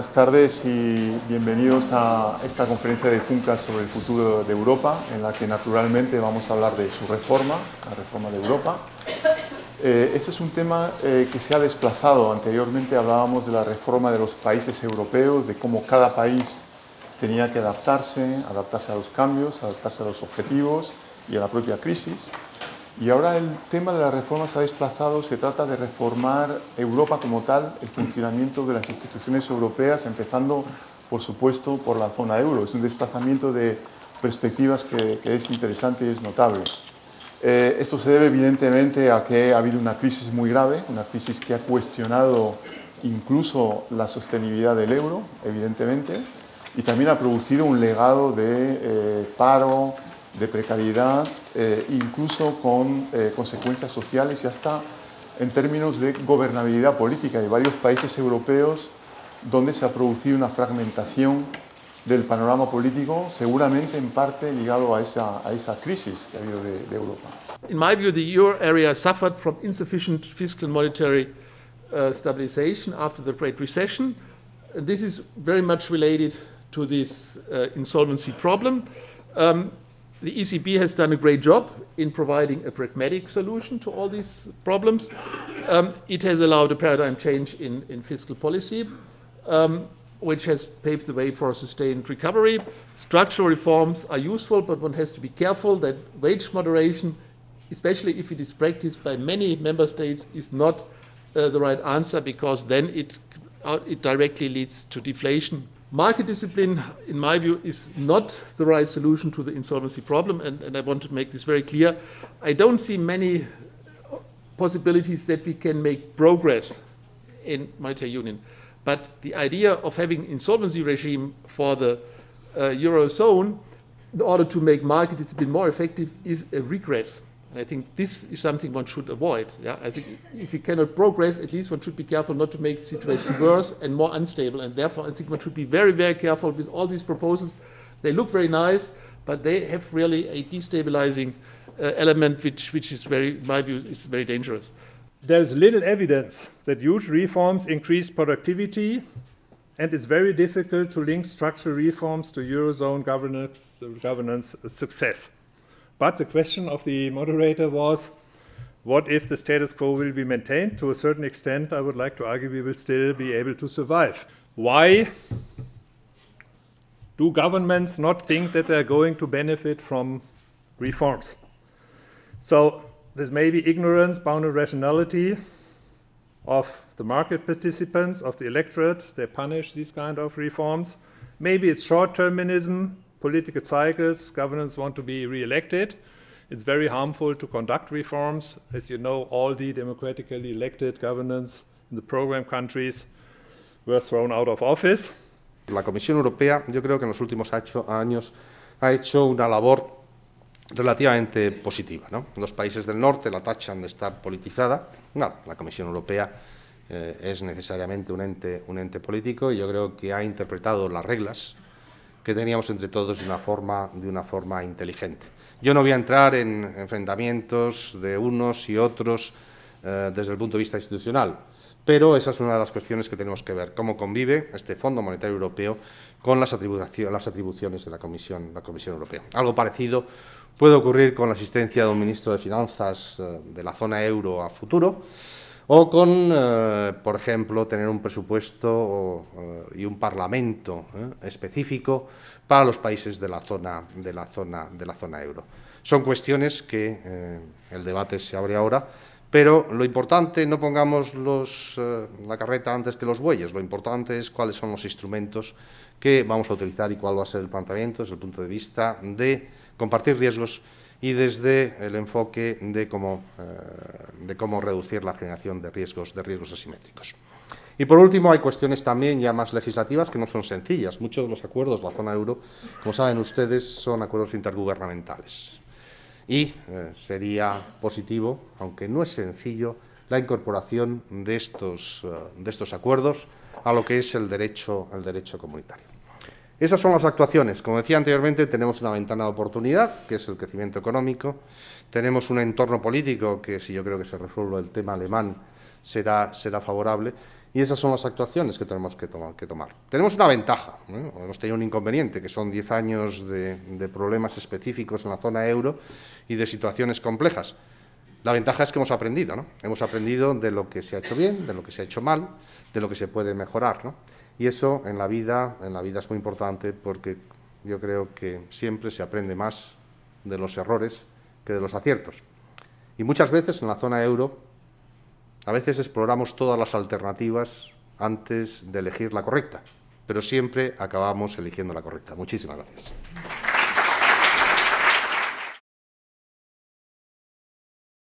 Buenas tardes y bienvenidos a esta conferencia de Funcas sobre el futuro de Europa, en la que naturalmente vamos a hablar de su reforma, la reforma de Europa. Este es un tema que se ha desplazado. Anteriormente hablábamos de la reforma de los países europeos, de cómo cada país tenía que adaptarse a los cambios, adaptarse a los objetivos y a la propia crisis. Y ahora el tema de la reforma se ha desplazado, se trata de reformar Europa como tal, el funcionamiento de las instituciones europeas, empezando, por supuesto, por la zona euro. Es un desplazamiento de perspectivas que es interesante y es notable. Esto se debe evidentemente a que ha habido una crisis muy grave, una crisis que ha cuestionado incluso la sostenibilidad del euro, evidentemente, y también ha producido un legado de paro, de precariedad, incluso con consecuencias sociales y hasta en términos de gobernabilidad política. Hay varios países europeos donde se ha producido una fragmentación del panorama político, seguramente en parte ligado a esa crisis que ha habido de Europa. In my view, the euro area suffered from insufficient fiscal monetary stabilization after the Great Recession. And this is very much related to this insolvency problem. The ECB has done a great job in providing a pragmatic solution to all these problems. It has allowed a paradigm change in fiscal policy, which has paved the way for a sustained recovery. Structural reforms are useful, but one has to be careful that wage moderation, especially if it is practiced by many member states, is not the right answer, because then it directly leads to deflation. Market discipline, in my view, is not the right solution to the insolvency problem, and I want to make this very clear. I don't see many possibilities that we can make progress in monetary union. But the idea of having an insolvency regime for the Eurozone in order to make market discipline more effective is a regress. And I think this is something one should avoid. Yeah? I think if you cannot progress, at least one should be careful not to make the situation worse and more unstable. And therefore, I think one should be very, very careful with all these proposals. They look very nice, but they have really a destabilizing element, which is very, in my view, is very dangerous. There's little evidence that huge reforms increase productivity, and it's very difficult to link structural reforms to Eurozone governance success. But the question of the moderator was, what if the status quo will be maintained? To a certain extent, I would like to argue we will still be able to survive. Why do governments not think that they're going to benefit from reforms? So this may be ignorance, bounded rationality of the market participants, of the electorate. They punish these kind of reforms. Maybe it's short-termism, political cycles, governments want to be re-elected. It's very harmful to conduct reforms. As you know, all the democratically elected governments in the program countries were thrown out of office. La Comisión Europea, yo creo que en los últimos años ha hecho una labor relativamente positiva, ¿no? Los países del norte la tachan de estar politizada. No, la Comisión Europea es necesariamente un ente político, y yo creo que ha interpretado las reglas que teníamos entre todos de una forma inteligente. Yo no voy a entrar en enfrentamientos de unos y otros desde el punto de vista institucional, pero esa es una de las cuestiones que tenemos que ver, cómo convive este Fondo Monetario Europeo con las atribuciones de la Comisión Europea. Algo parecido puede ocurrir con la asistencia de un ministro de Finanzas de la zona euro a futuro, o con, por ejemplo, tener un presupuesto y un parlamento específico para los países de la zona euro. Son cuestiones que el debate se abre ahora, pero lo importante, no pongamos la carreta antes que los bueyes. Lo importante es cuáles son los instrumentos que vamos a utilizar y cuál va a ser el planteamiento desde el punto de vista de compartir riesgos y desde el enfoque de cómo reducir la generación de riesgos asimétricos. Y por último, hay cuestiones también ya más legislativas que no son sencillas. Muchos de los acuerdos de la zona euro, como saben ustedes, son acuerdos intergubernamentales. Y sería positivo, aunque no es sencillo, la incorporación de estos acuerdos a lo que es el derecho comunitario. Esas son las actuaciones. Como decía anteriormente, tenemos una ventana de oportunidad, que es el crecimiento económico. Tenemos un entorno político que, si yo creo que se resuelve el tema alemán, será favorable. Y esas son las actuaciones que tenemos que tomar. Tenemos una ventaja, ¿no? Hemos tenido un inconveniente, que son 10 años de problemas específicos en la zona euro y de situaciones complejas. La ventaja es que hemos aprendido, ¿no? Hemos aprendido de lo que se ha hecho bien, de lo que se ha hecho mal, de lo que se puede mejorar, ¿no? Y eso en la vida es muy importante, porque yo creo que siempre se aprende más de los errores que de los aciertos. Y muchas veces en la zona euro, a veces exploramos todas las alternativas antes de elegir la correcta, pero siempre acabamos eligiendo la correcta. Muchísimas gracias.